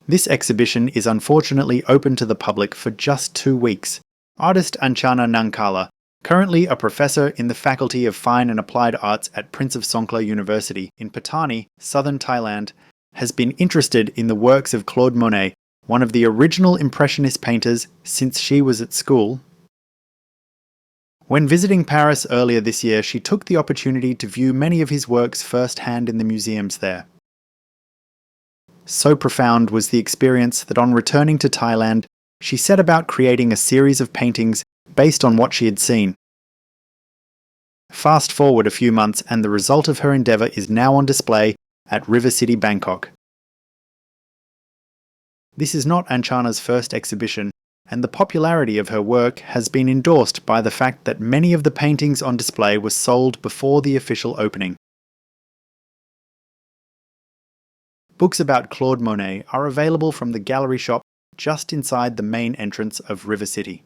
This exhibition is unfortunately open to the public for just 2 weeks. Artist Anchana Nangkala, currently a professor in the Faculty of Fine and Applied Arts at Prince of Songkla University in Pattani, southern Thailand, has been interested in the works of Claude Monet, one of the original impressionist painters, since she was at school. When visiting Paris earlier this year, she took the opportunity to view many of his works firsthand in the museums there. So profound was the experience that on returning to Thailand, she set about creating a series of paintings based on what she had seen. Fast forward a few months and the result of her endeavour is now on display at River City Bangkok. This is not Anchana's first exhibition, and the popularity of her work has been endorsed by the fact that many of the paintings on display were sold before the official opening. Books about Claude Monet are available from the gallery shop just inside the main entrance of River City.